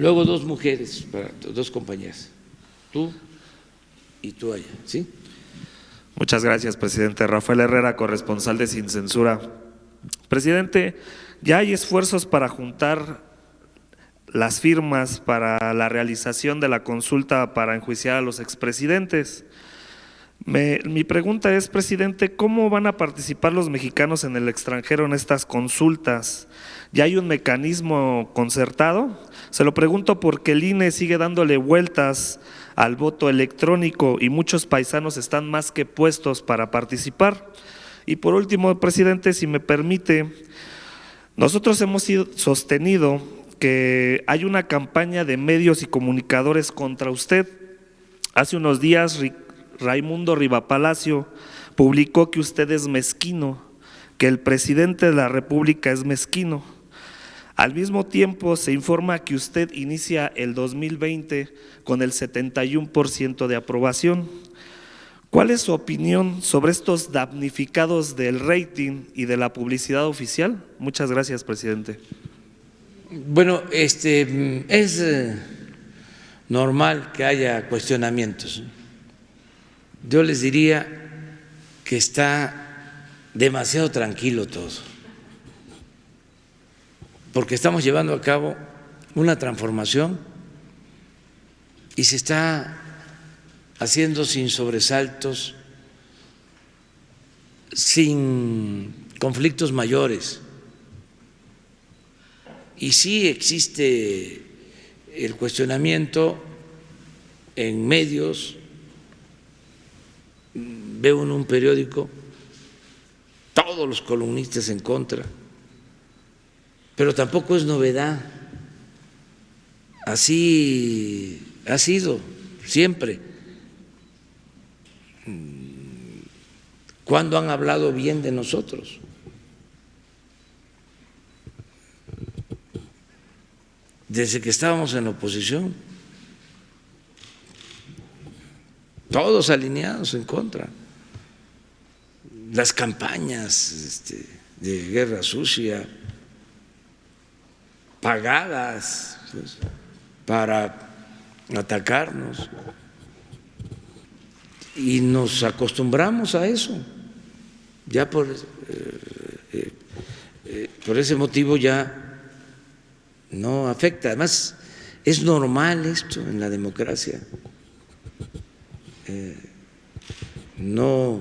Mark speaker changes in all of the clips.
Speaker 1: Luego dos mujeres, dos compañeras, tú y tú allá, ¿sí?
Speaker 2: Muchas gracias, presidente. Rafael Herrera, corresponsal de Sin Censura. Presidente, ya hay esfuerzos para juntar las firmas para la realización de la consulta para enjuiciar a los expresidentes. Mi pregunta es, presidente, ¿cómo van a participar los mexicanos en el extranjero en estas consultas? ¿Ya hay un mecanismo concertado? Se lo pregunto porque el INE sigue dándole vueltas al voto electrónico y muchos paisanos están más que puestos para participar. Y por último, presidente, si me permite, nosotros hemos sostenido que hay una campaña de medios y comunicadores contra usted. Hace unos días Raimundo Rivapalacio publicó que usted es mezquino, que el presidente de la República es mezquino. Al mismo tiempo se informa que usted inicia el 2020 con el 71% de aprobación. ¿Cuál es su opinión sobre estos damnificados del rating y de la publicidad oficial? Muchas gracias, presidente.
Speaker 1: Bueno, es normal que haya cuestionamientos. Yo les diría que está demasiado tranquilo todo, porque estamos llevando a cabo una transformación y se está haciendo sin sobresaltos, sin conflictos mayores. Y sí existe el cuestionamiento en medios. Veo en un periódico todos los columnistas en contra, pero tampoco es novedad, así ha sido siempre. ¿Cuándo han hablado bien de nosotros? Desde que estábamos en la oposición, todos alineados en contra. Las campañas de guerra sucia, pagadas pues, para atacarnos, y nos acostumbramos a eso. Ya por ese motivo ya no afecta. Además, es normal esto en la democracia. No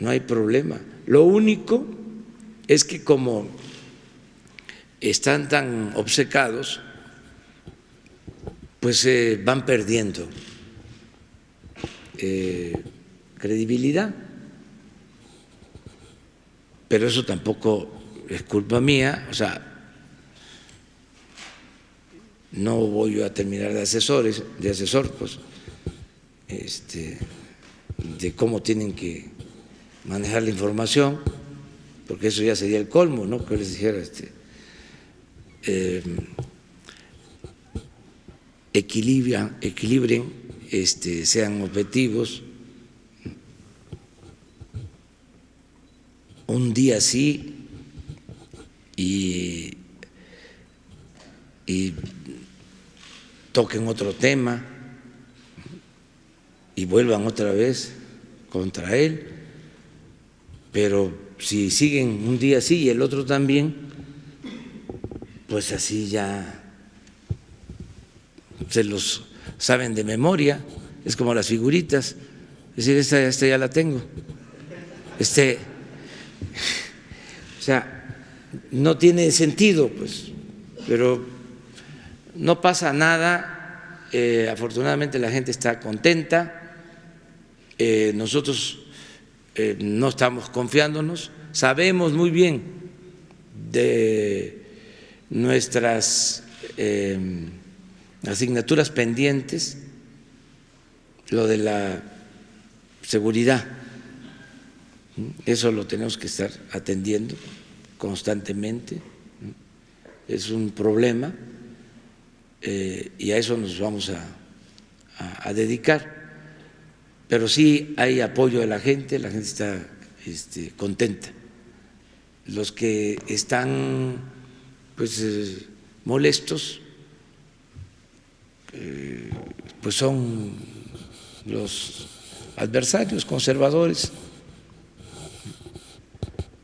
Speaker 1: hay problema. Lo único es que como están tan obcecados, pues van perdiendo credibilidad. Pero eso tampoco es culpa mía, o sea, no voy yo a terminar de asesor, pues, de cómo tienen que manejar la información, porque eso ya sería el colmo, ¿no? Que les dijera, equilibren, sean objetivos. Un día sí y toquen otro tema y vuelvan otra vez contra él, pero si siguen un día sí y el otro también, pues así ya se los saben de memoria. Es como las figuritas, es decir, esta ya la tengo, o sea, no tiene sentido, pues, pero no pasa nada. Afortunadamente la gente está contenta. Nosotros no estamos confiándonos, sabemos muy bien de nuestras asignaturas pendientes, lo de la seguridad, eso lo tenemos que estar atendiendo constantemente, es un problema y a eso nos vamos a dedicar. Pero sí hay apoyo de la gente está contenta. Los que están pues molestos pues son los adversarios conservadores.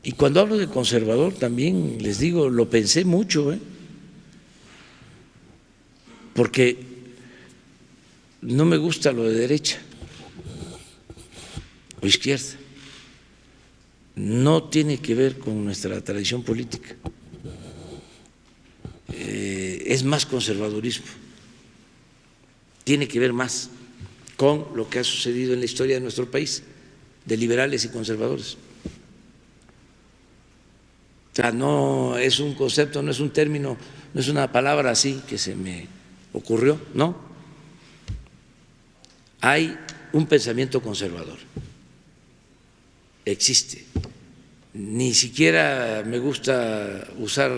Speaker 1: Y cuando hablo de conservador también les digo, lo pensé mucho, porque no me gusta lo de derecha o izquierda. No tiene que ver con nuestra tradición política. Es más conservadurismo. Tiene que ver más con lo que ha sucedido en la historia de nuestro país, de liberales y conservadores. O sea, no es un concepto, no es un término, no es una palabra así que se me ocurrió, no. Hay un pensamiento conservador, existe. Ni siquiera me gusta usar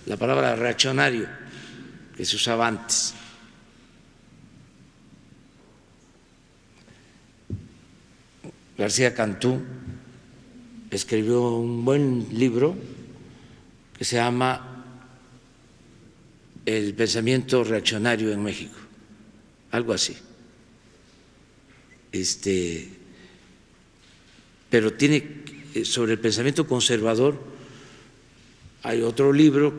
Speaker 1: la palabra reaccionario, que se usaba antes. García Cantú escribió un buen libro que se llama El pensamiento reaccionario en México, algo así. Pero tiene sobre el pensamiento conservador, hay otro libro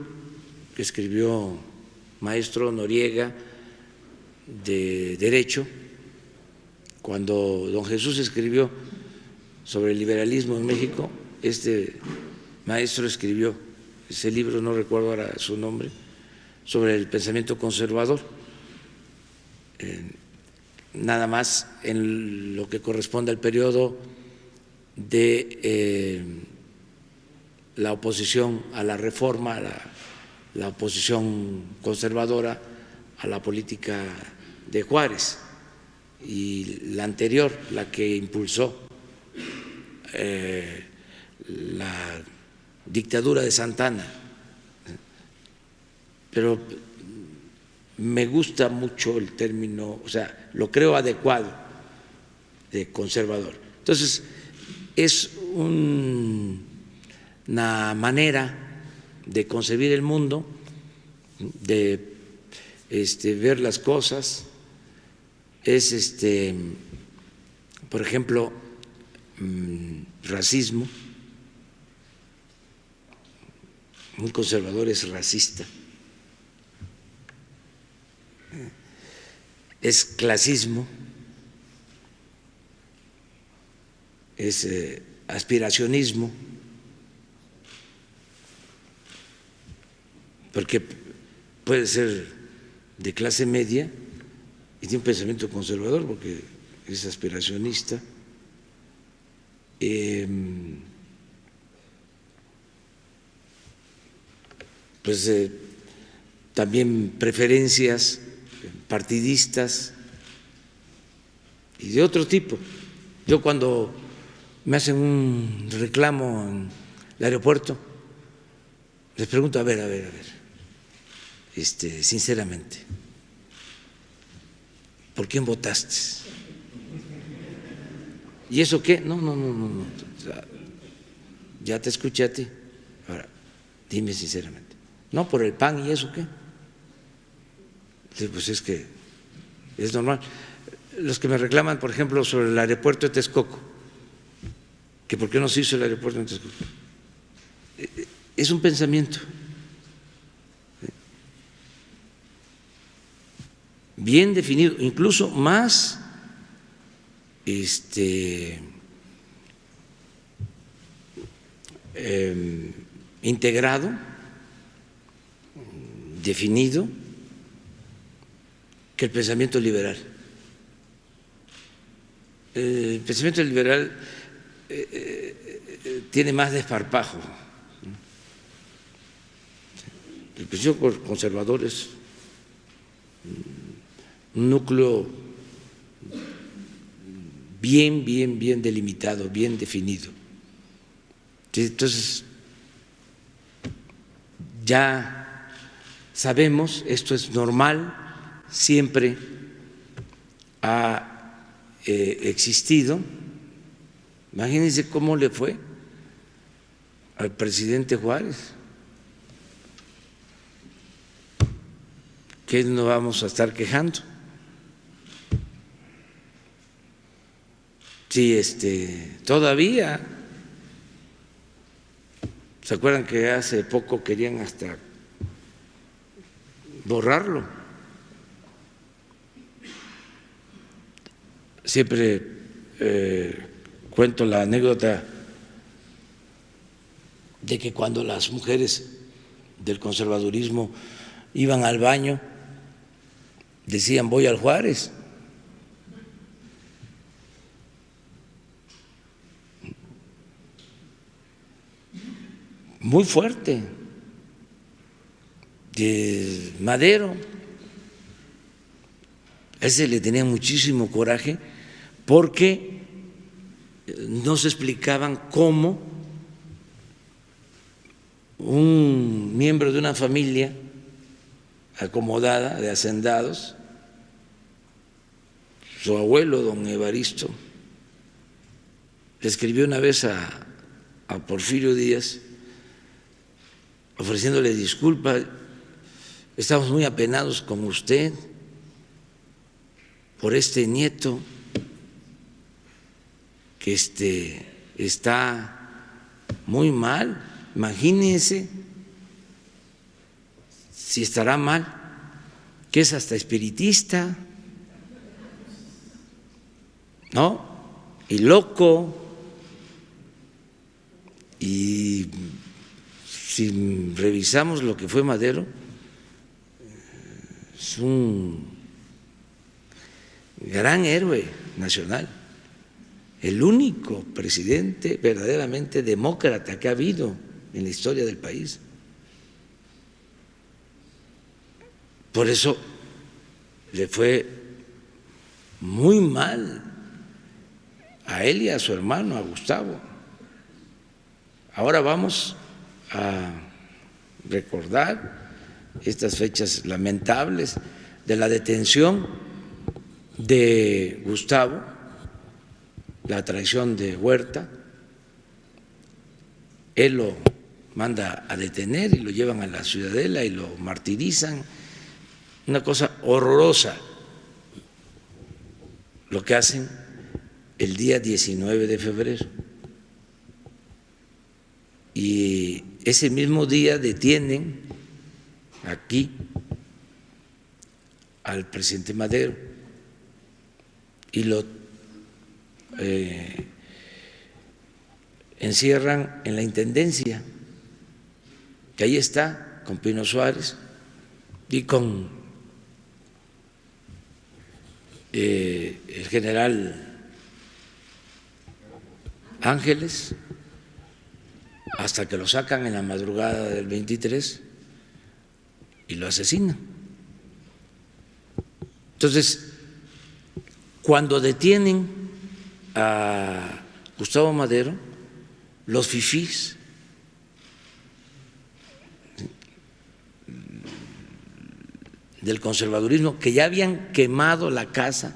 Speaker 1: que escribió maestro Noriega de Derecho, cuando don Jesús escribió sobre el liberalismo en México, este maestro escribió ese libro, no recuerdo ahora su nombre, sobre el pensamiento conservador, nada más en lo que corresponde al periodo de la oposición a la reforma, la oposición conservadora a la política de Juárez, y la anterior, la que impulsó la dictadura de Santana. Pero me gusta mucho el término, o sea, lo creo adecuado de conservador. Entonces, es una manera de concebir el mundo, de ver las cosas. Es, por ejemplo, racismo. Un conservador es racista. Es clasismo, es aspiracionismo, porque puede ser de clase media y tiene un pensamiento conservador porque es aspiracionista. También preferencias partidistas y de otro tipo. Yo cuando me hacen un reclamo en el aeropuerto, les pregunto, a ver, sinceramente, ¿por quién votaste? ¿Y eso qué? No. O sea, ya te escuché a ti. Ahora, dime sinceramente. No, por el PAN, ¿y eso qué? Pues es que es normal. Los que me reclaman, por ejemplo, sobre el aeropuerto de Texcoco, que por qué no se hizo el aeropuerto de Texcoco, es un pensamiento bien definido, incluso más integrado, definido, que el pensamiento liberal. El pensamiento liberal tiene más desparpajo. El pensamiento conservador es un núcleo bien delimitado, bien definido. Entonces, ya sabemos, esto es normal, siempre ha existido. Imagínense cómo le fue al presidente Juárez. ¿qué nos vamos a estar quejando? Sí, todavía, ¿se acuerdan que hace poco querían hasta borrarlo? Siempre cuento la anécdota de que cuando las mujeres del conservadurismo iban al baño, decían voy al Juárez. Muy fuerte, de Madero. A ese le tenía muchísimo coraje porque no se explicaban cómo un miembro de una familia acomodada de hacendados, su abuelo, don Evaristo, le escribió una vez a Porfirio Díaz ofreciéndole disculpas: estamos muy apenados con usted por este nieto que está muy mal. Imagínense si estará mal, que es hasta espiritista, ¿no? Y loco. Y si revisamos lo que fue Madero, es un gran héroe nacional, el único presidente verdaderamente demócrata que ha habido en la historia del país. Por eso le fue muy mal a él y a su hermano, a Gustavo. Ahora vamos a recordar estas fechas lamentables de la detención de Gustavo, la traición de Huerta. Él lo manda a detener y lo llevan a la Ciudadela y lo martirizan. Una cosa horrorosa lo que hacen el día 19 de febrero. Y ese mismo día detienen aquí al presidente Madero y lo encierran en la Intendencia, que ahí está, con Pino Suárez y con el general Ángeles, hasta que lo sacan en la madrugada del 23 y lo asesinan. Entonces, cuando detienen a Gustavo Madero, los fifís del conservadurismo, que ya habían quemado la casa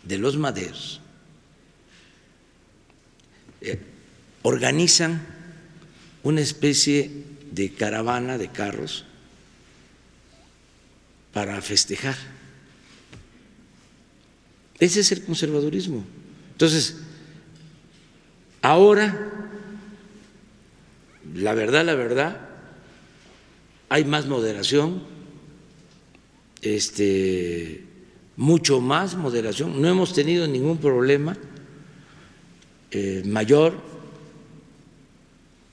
Speaker 1: de los Maderos, organizan una especie de caravana de carros para festejar. Ese es el conservadurismo. Entonces, ahora, la verdad, hay más moderación, mucho más moderación. No hemos tenido ningún problema mayor,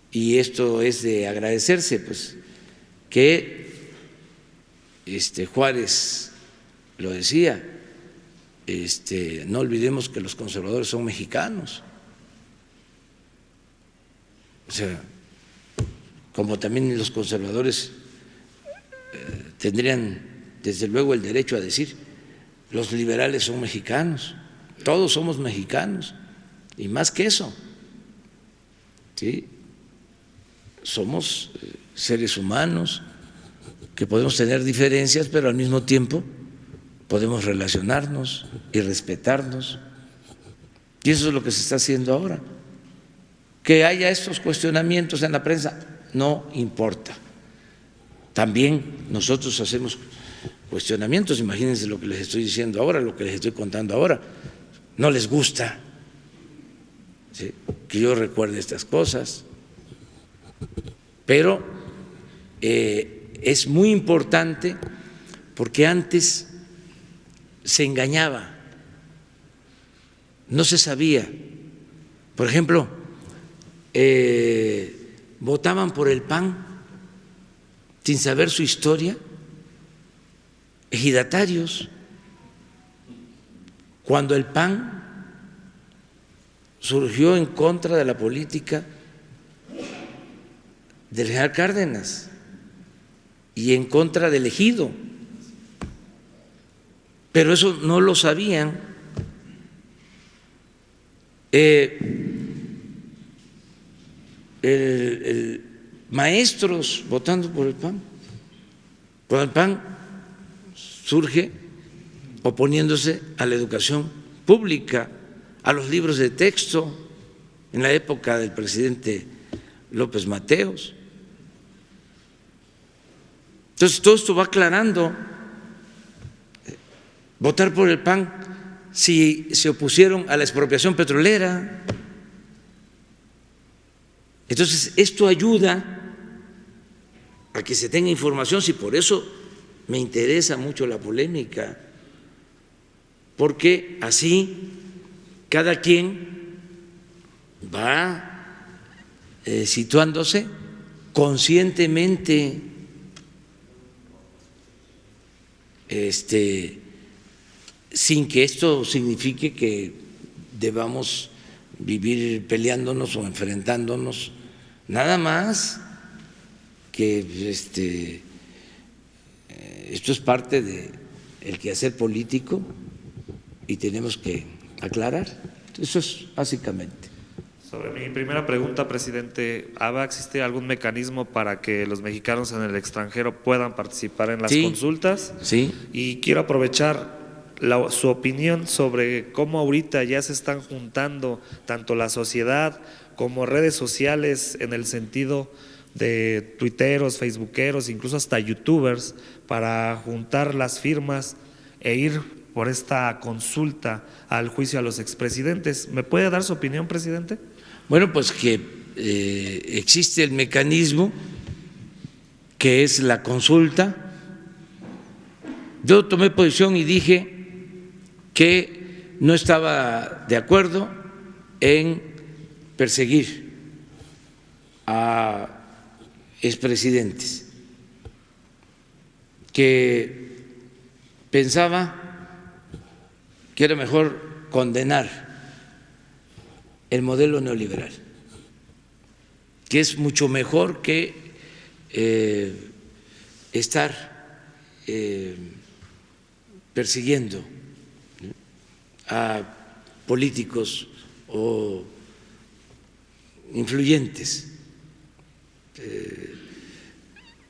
Speaker 1: y esto es de agradecerse, pues, que Juárez lo decía, no olvidemos que los conservadores son mexicanos. O sea, como también los conservadores tendrían desde luego el derecho a decir, los liberales son mexicanos, todos somos mexicanos, y más que eso, ¿sí? Somos seres humanos que podemos tener diferencias, pero al mismo tiempo podemos relacionarnos y respetarnos. Y eso es lo que se está haciendo ahora. Que haya estos cuestionamientos en la prensa, no importa. también nosotros hacemos cuestionamientos. Imagínense lo que les estoy diciendo ahora, lo que les estoy contando ahora. No les gusta, ¿sí?, que yo recuerde estas cosas, pero es muy importante porque antes se engañaba, no se sabía. Por ejemplo, votaban por el PAN sin saber su historia, ejidatarios. Cuando el PAN surgió en contra de la política del general Cárdenas y en contra del ejido, pero eso no lo sabían. Maestros votando por el PAN, cuando el PAN surge oponiéndose a la educación pública, a los libros de texto, en la época del presidente López Mateos. Entonces, todo esto va aclarando. Votar por el PAN si se opusieron a la expropiación petrolera. Entonces, esto ayuda a que se tenga información. Si por eso me interesa mucho la polémica, porque así cada quien va situándose conscientemente, sin que esto signifique que debamos vivir peleándonos o enfrentándonos, nada más que esto es parte del quehacer político y tenemos que aclarar. Eso es básicamente.
Speaker 2: Sobre mi primera pregunta, presidente, ¿va a existir algún mecanismo para que los mexicanos en el extranjero puedan participar en las consultas?
Speaker 1: Sí.
Speaker 2: Y quiero aprovechar su opinión sobre cómo ahorita ya se están juntando tanto la sociedad como redes sociales en el sentido de tuiteros, facebookeros, incluso hasta youtubers, para juntar las firmas e ir por esta consulta al juicio a los expresidentes. ¿Me puede dar su opinión, presidente?
Speaker 1: Bueno, pues que existe el mecanismo que es la consulta. Yo tomé posición y dije que no estaba de acuerdo en perseguir a expresidentes, que pensaba que era mejor condenar el modelo neoliberal, que es mucho mejor que estar persiguiendo a políticos o influyentes.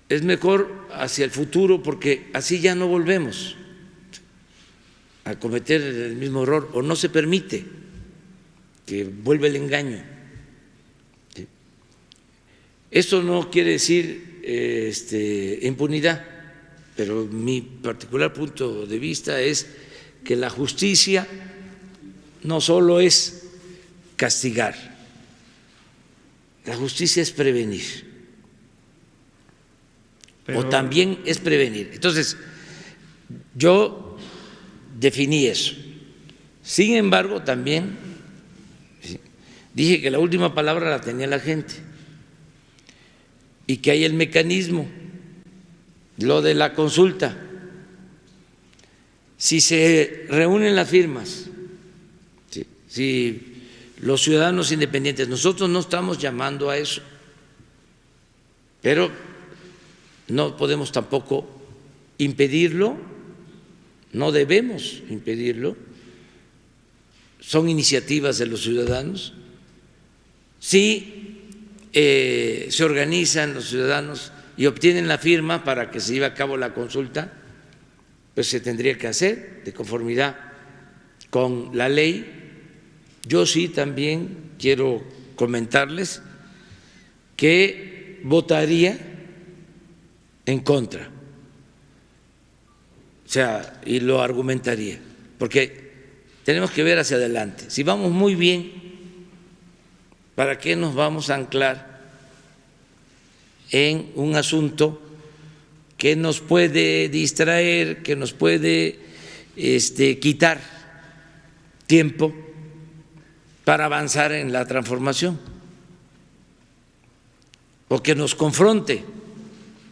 Speaker 1: Es mejor hacia el futuro, porque así ya no volvemos a cometer el mismo error, o no se permite que vuelva el engaño. Esto no quiere decir impunidad, pero mi particular punto de vista es que la justicia no solo es castigar, la justicia es prevenir, o también es prevenir. Entonces, yo definí eso. Sin embargo, también dije que la última palabra la tenía la gente y que hay el mecanismo, lo de la consulta. Si se reúnen las firmas, si los ciudadanos independientes, nosotros no estamos llamando a eso, pero no podemos tampoco impedirlo, no debemos impedirlo, son iniciativas de los ciudadanos. Si se organizan los ciudadanos y obtienen la firma para que se lleve a cabo la consulta, pues se tendría que hacer de conformidad con la ley. Yo sí también quiero comentarles que votaría en contra. O sea, y lo argumentaría, porque tenemos que ver hacia adelante. Si vamos muy bien, ¿para qué nos vamos a anclar en un asunto que nos puede distraer, que nos puede quitar tiempo para avanzar en la transformación, o que nos confronte?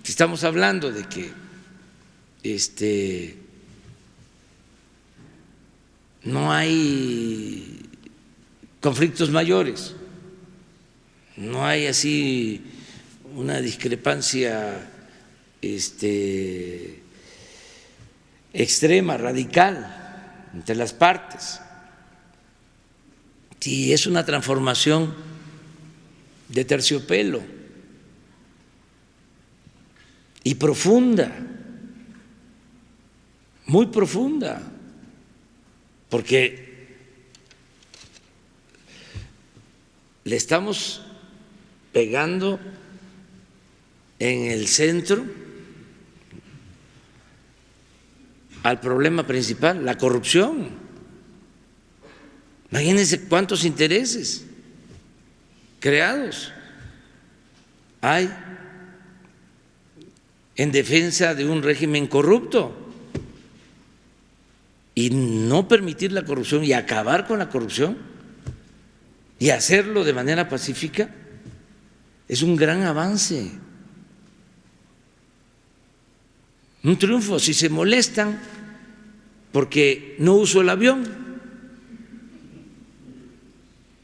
Speaker 1: Si estamos hablando de que no hay conflictos mayores, no hay así una discrepancia extrema, radical entre las partes. Si es una transformación de terciopelo y profunda, muy profunda, porque le estamos pegando en el centro al problema principal, la corrupción. Imagínense cuántos intereses creados hay en defensa de un régimen corrupto, y no permitir la corrupción y acabar con la corrupción y hacerlo de manera pacífica es un gran avance, un triunfo. Si se molestan porque no uso el avión,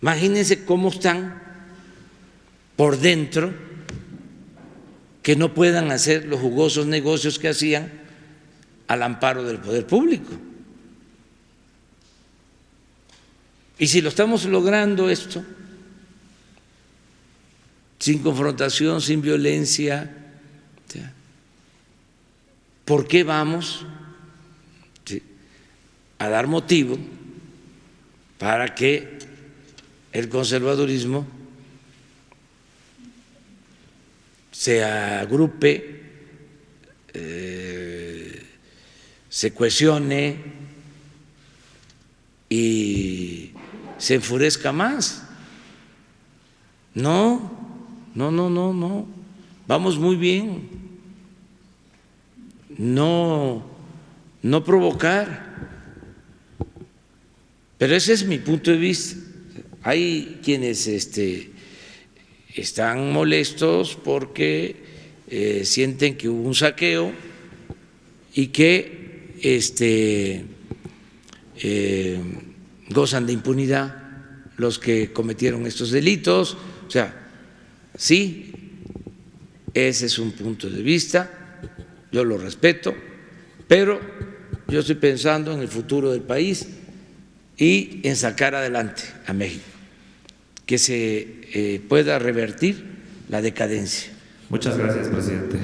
Speaker 1: imagínense cómo están por dentro, que no puedan hacer los jugosos negocios que hacían al amparo del poder público. Y si lo estamos logrando esto, sin confrontación, sin violencia, ¿por qué vamos a dar motivo para que el conservadurismo se agrupe, se cohesione y se enfurezca más? No, no, no, no, no. Vamos muy bien. No provocar. Pero ese es mi punto de vista. Hay quienes están molestos porque sienten que hubo un saqueo y que gozan de impunidad los que cometieron estos delitos. O sea, sí, ese es un punto de vista, yo lo respeto, pero yo estoy pensando en el futuro del país y en sacar adelante a México, que se pueda revertir la decadencia.
Speaker 2: Muchas gracias, presidente.